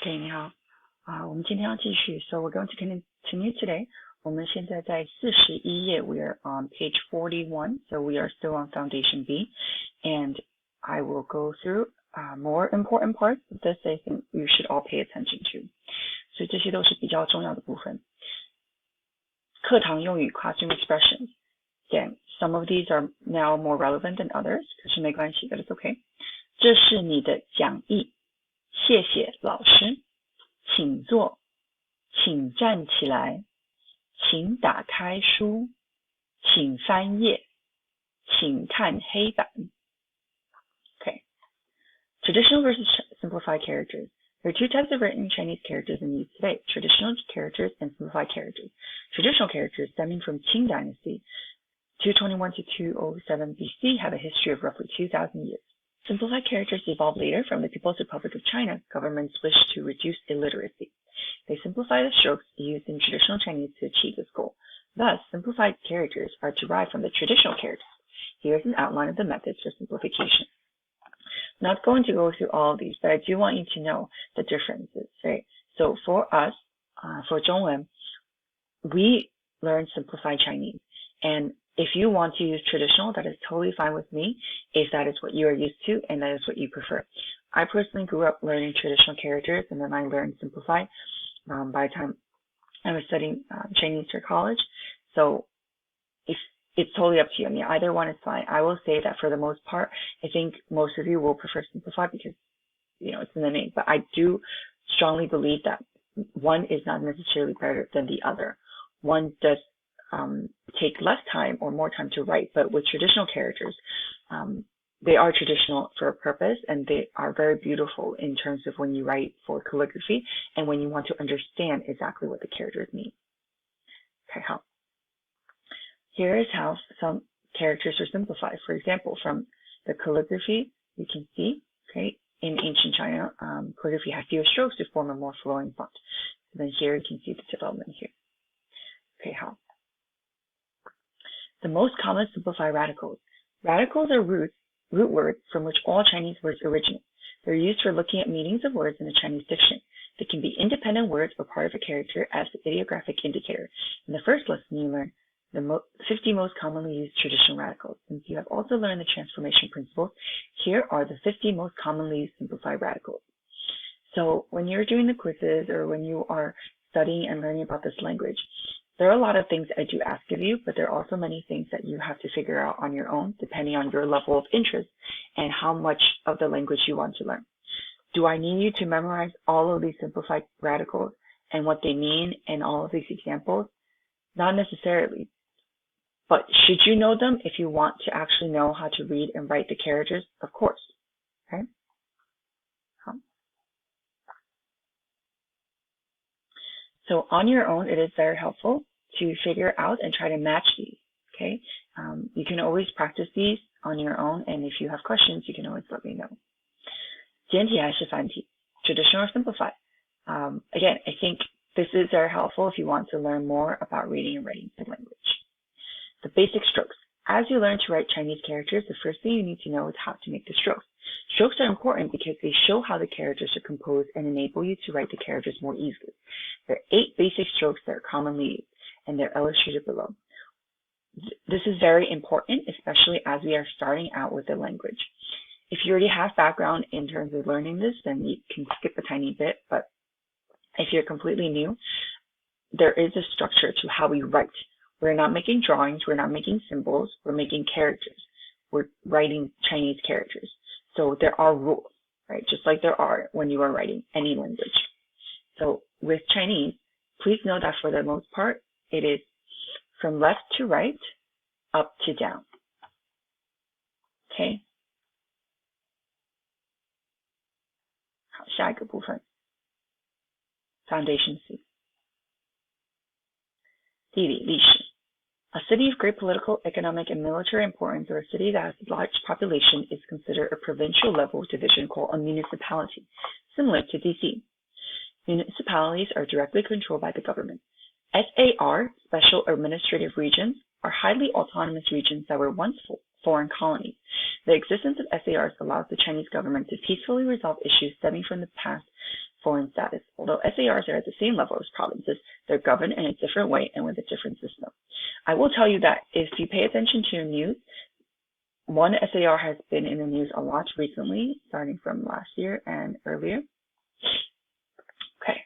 OK， 你好，我们今天要继续。So we're going to continue today. 我们现在在41页 We are on page 41. So we are still on Foundation B, and I will go through more important parts of this. I think you should all pay attention to. 所以这些都是比较重要的部分。课堂用语 classroom expressions. Again, some of these are now more relevant than others. 可是没关系 that is okay. 这是你的讲义。谢谢老师，请坐，请站起来，请打开书，请翻页，请看黑板。Okay. Traditional versus simplified characters. There are two types of written Chinese characters in use today, traditional characters and simplified characters. Traditional characters stemming from Qing Dynasty, 221 to 207 BC, have a history of roughly 2,000 years. Simplified characters evolved later from the People's Republic of China. Governments wished to reduce illiteracy. They simplify the strokes used in traditional Chinese to achieve this goal. Thus, simplified characters are derived from the traditional characters. Here's an outline of the methods for simplification. I'm not going to go through all of these, but I do want you to know the differences, right? So for us, for Zhongwen, we learn simplified Chinese. And if you want to use traditional, that is totally fine with me if that is what you are used to and that is what you prefer. I personally grew up learning traditional characters and then I learned simplified by the time I was studying Chinese for college. So if it's totally up to you. I mean, either one is fine. I will say that for the most part, I think most of you will prefer simplified because, you know, it's in the name. But I do strongly believe that one is not necessarily better than the other. One does take less time or more time to write, but with traditional characters, they are traditional for a purpose and they are very beautiful in terms of when you write for calligraphy and when you want to understand exactly what the characters mean. Okay, how? Here is how some characters are simplified. For example, from the calligraphy, you can see, okay, in ancient China, calligraphy had fewer strokes to form a more flowing font. So then here you can see the development here. Okay, how? The most common simplified radicals. Radicals are root words from which all Chinese words originate. They're used for looking at meanings of words in a Chinese diction. They can be independent words or part of a character as the ideographic indicator. In the first lesson, you learned the 50 most commonly used traditional radicals. Since you have also learned the transformation principles, here are the 50 most commonly used simplified radicals. So when you're doing the quizzes or when you are studying and learning about this language, there are a lot of things I do ask of you, but there are also many things that you have to figure out on your own, depending on your level of interest and how much of the language you want to learn. Do I need you to memorize all of these simplified radicals and what they mean and all of these examples? Not necessarily. But should you know them if you want to actually know how to read and write the characters? Of course. Okay. So on your own, it is very helpful to figure out and try to match these, okay? You can always practice these on your own, and if you have questions, you can always let me know. 简体还是繁体? Traditional or simplified? Again, I think this is very helpful if you want to learn more about reading and writing the language. The basic strokes. As you learn to write Chinese characters, the first thing you need to know is how to make the strokes. Strokes are important because they show how the characters are composed and enable you to write the characters more easily. There are 8 basic strokes that are commonly used, and they're illustrated below. This is very important, especially as we are starting out with the language. If you already have background in terms of learning this, then you can skip a tiny bit, but if you're completely new, there is a structure to how we write. We're not making drawings, we're not making symbols, we're making characters. We're writing Chinese characters. So there are rules, right? Just like there are when you are writing any language. So with Chinese, please know that for the most part, it is from left to right, up to down. Okay? 好，下一个部分 Foundation C. 地理历史 A city of great political, economic, and military importance, or a city that has a large population, is considered a provincial level division called a municipality, similar to DC. Municipalities are directly controlled by the government. SAR, Special Administrative Regions, are highly autonomous regions that were once foreign colonies. The existence of SARs allows the Chinese government to peacefully resolve issues stemming from the past foreign status. Although SARs are at the same level as provinces, they're governed in a different way and with a different system. I will tell you that if you pay attention to news, one SAR has been in the news a lot recently, starting from last year and earlier. Okay.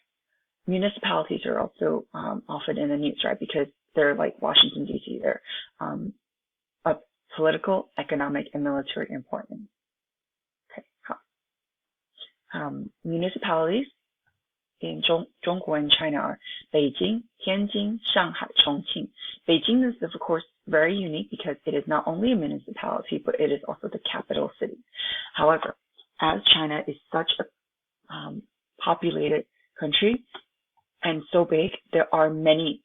Municipalities are also often in the news, right? Because they're like Washington, D.C. They're of political, economic, and military importance. Okay. Municipalities in 中国 and China are Beijing, Tianjin, Shanghai, Chongqing. Beijing is, of course, very unique because it is not only a municipality, but it is also the capital city. However, as China is such a populated country and so big, there are many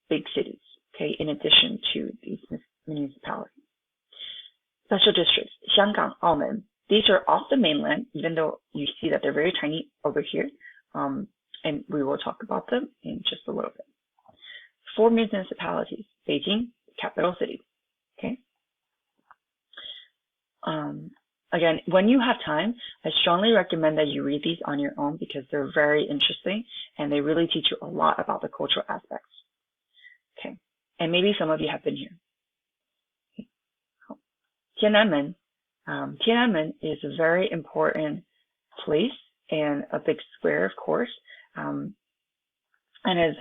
big cities, okay, in addition to these municipalities. Special districts, Xianggang, Aumen. These are off the mainland, even though you see that they're very tiny over here. And we will talk about them in just a little bit. 4 municipalities, Beijing, capital city. Okay. Again, when you have time, I strongly recommend that you read these on your own because they're very interesting and they really teach you a lot about the cultural aspects. Okay. And maybe some of you have been here. Okay. Tiananmen. Tiananmen is a very important place and a big square, of course, and is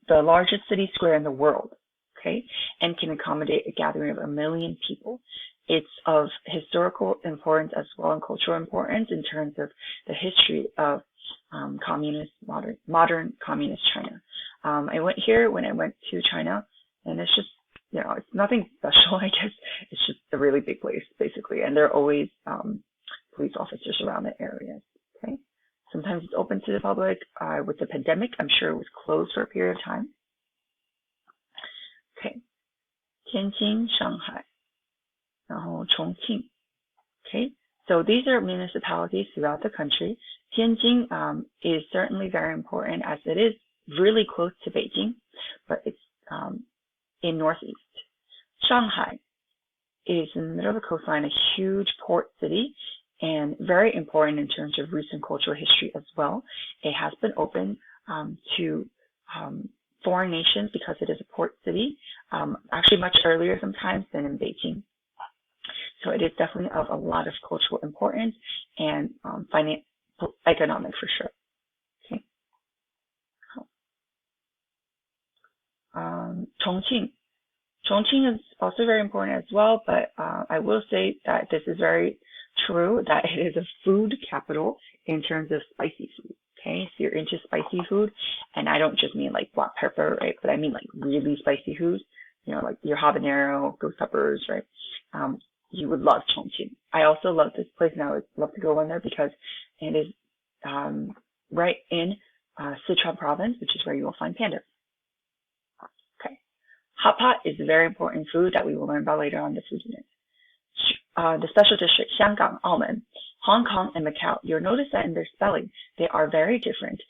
the largest city square in the world, okay, and can accommodate a gathering of 1 million people. It's of historical importance as well and cultural importance in terms of the history of modern communist China. I went here when I went to China, and it's just, it's nothing special, I guess. It's just a really big place, basically, and there are always police officers around the areas. Okay, sometimes it's open to the public. With the pandemic, I'm sure it was closed for a period of time. Okay, Tianjin, Shanghai, 然后 Chongqing. Okay, so these are municipalities throughout the country. Tianjin is certainly very important as it is really close to Beijing, but it's in northeast. Shanghai is in the middle of the coastline, a huge port city, and very important in terms of recent cultural history as well. It has been open to foreign nations because it is a port city, actually much earlier sometimes than in Beijing. So it is definitely of a lot of cultural importance and economic for sure. Okay. Chongqing. Chongqing is also very important as well, but I will say that this is very true, that it is a food capital in terms of spicy food. Okay, so you're into spicy food, and I don't just mean like black pepper, right? But I mean like really spicy foods, like your habanero, ghost peppers, right? You would love Chongqing. I also love this place, and I would love to go in there because it is right in Sichuan province, which is where you will find pandas. Okay, hot pot is a very important food that we will learn about later on the food unit. The special district, Xianggang, Aumen, Hong Kong, and Macau. You'll notice that in their spelling, they are very different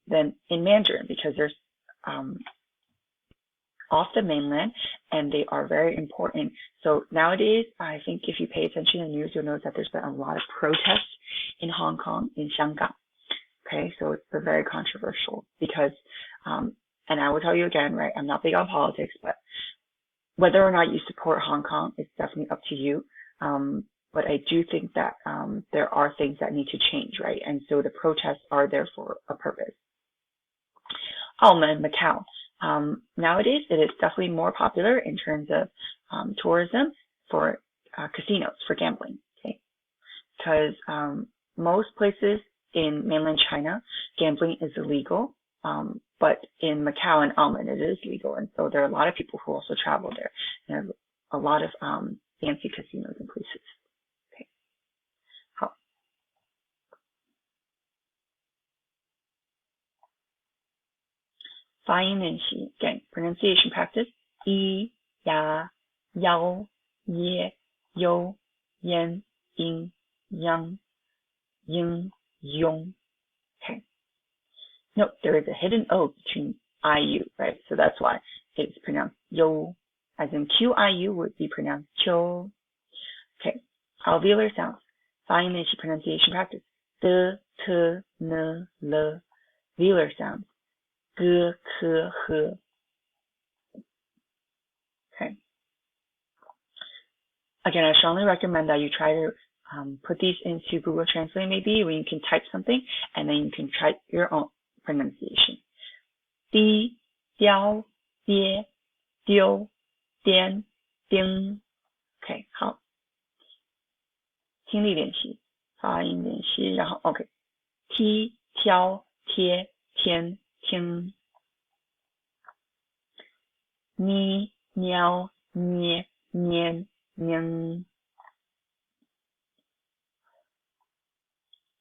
than in Mandarin because they're off the mainland and they are very important. So nowadays, I think if you pay attention to the news, you'll notice that there's been a lot of protests in Hong Kong, in Xianggang. Okay, so it's very controversial because, and I will tell you again, right, I'm not big on politics, but whether or not you support Hong Kong is definitely up to you. But I do think that there are things that need to change, right? And so the protests are there for a purpose. Aumen, Macau. Nowadays, it is definitely more popular in terms of tourism for casinos, for gambling, okay? Because most places in mainland China, gambling is illegal. But in Macau and Aumen, it is legal. And so there are a lot of people who also travel there. There's a lot of fancy casinos and places. Okay. 好。发音练习 again, pronunciation practice. 咿呀腰耶优烟阴央英庸. Okay. Note, there is a hidden O between IU, right? So that's why it's pronounced yo, as in QIU would be pronounced cho. Okay, alveolar sounds. 发音练习 pronunciation practice. The, t, n, l. Velar sounds. G, k, h. Okay. Again, I strongly recommend that you try to put these into Google Translate maybe, where you can type something and then you can try your own pronunciation. 滴, 雕, 跌, 丢, 颠, 丁. OK, 好。听力练习，发音练习，然后 OK， 踢、挑、贴、天、听，咪、喵、咩、年、宁，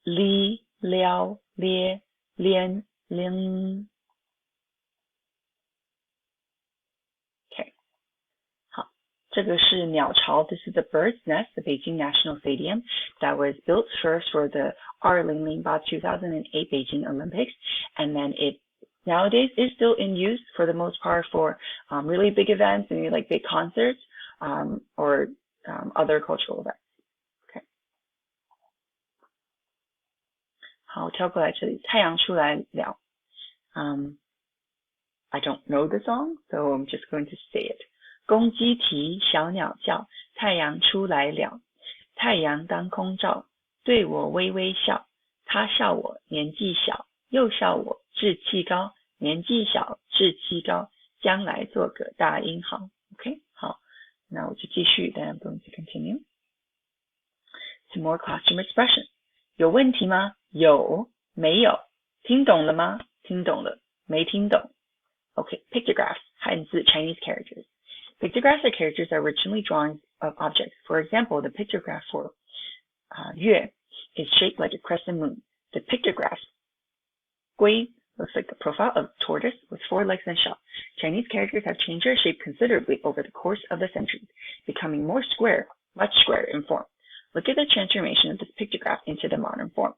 哩、了、咧、连、铃。OK， 好，这个是鸟巢 ，This is the bird's nest, the Beijing National Stadium that was built first for the 2008 Beijing Olympics, and then it nowadays is still in use for the most part for really big events, maybe like big concerts or other cultural events. Okay. 好，跳过来这里，太阳出来了。I don't know the song, so I'm just going to say it. 公鸡啼，小鸟叫，太阳出来了。太阳当空照，对我微微笑。他笑我年纪小，又笑我志气高。年纪小，志气高，将来做个大英豪。OK， 好，那我就继续。Then I'm going to continue. Some more classroom expression. 有问题吗？有，没有。听懂了吗？听懂了，没听懂。Okay, pictographs, 汉字 Chinese characters. Pictographs are characters that are originally drawings of objects. For example, the pictograph for 月 is shaped like a crescent moon. The pictograph 龟 looks like the profile of a tortoise with 4 legs and shell. Chinese characters have changed their shape considerably over the course of the centuries, becoming more square, much squarer in form. Look at the transformation of this pictograph into the modern form.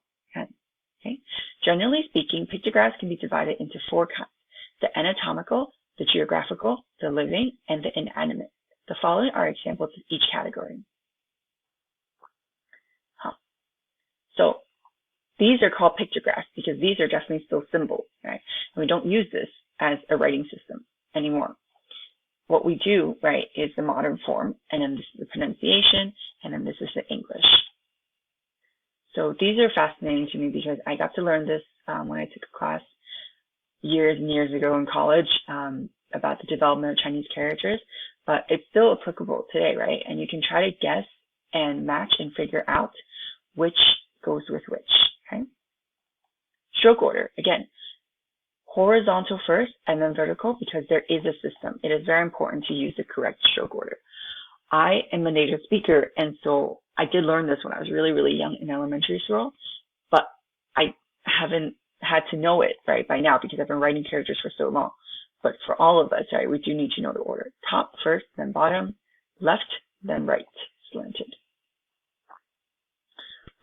Okay. Generally speaking, pictographs can be divided into 4 kinds: the anatomical, the geographical, the living, and the inanimate. The following are examples of each category. So these are called pictographs because these are definitely still symbols, right? And we don't use this as a writing system anymore. What we do, right, is the modern form, and then this is the pronunciation, and then this is the English. So these are fascinating to me because I got to learn this when I took a class years and years ago in college about the development of Chinese characters, but it's still applicable today, right? And you can try to guess and match and figure out which goes with which, okay? Stroke order, again, horizontal first and then vertical because there is a system. It is very important to use the correct stroke order. I am a native speaker, and so I did learn this when I was really, really young in elementary school, but I haven't had to know it, right, by now because I've been writing characters for so long. But for all of us, right, we do need to know the order. Top first, then bottom, left, then right, slanted.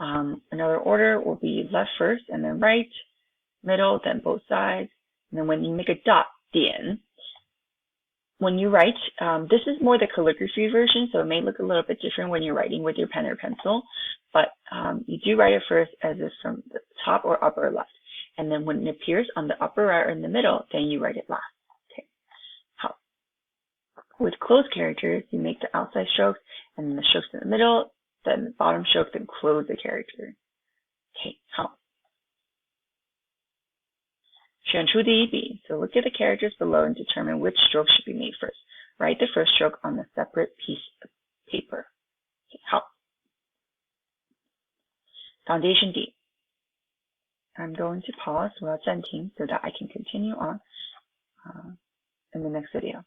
Another order will be left first and then right, middle, then both sides. And then when you make a dot, 点, when you write, this is more the calligraphy version, so it may look a little bit different when you're writing with your pen or pencil, but you do write it first as if from the top or upper left. And then when it appears on the upper right or in the middle, then you write it last. Okay. How? With closed characters, you make the outside strokes and then the strokes in the middle, then the bottom stroke, then close the character. Okay. How? 选出第一笔. So look at the characters below and determine which stroke should be made first. Write the first stroke on a separate piece of paper. Okay. How? Foundation D. I'm going to pause while 暂停 so that I can continue on in the next video.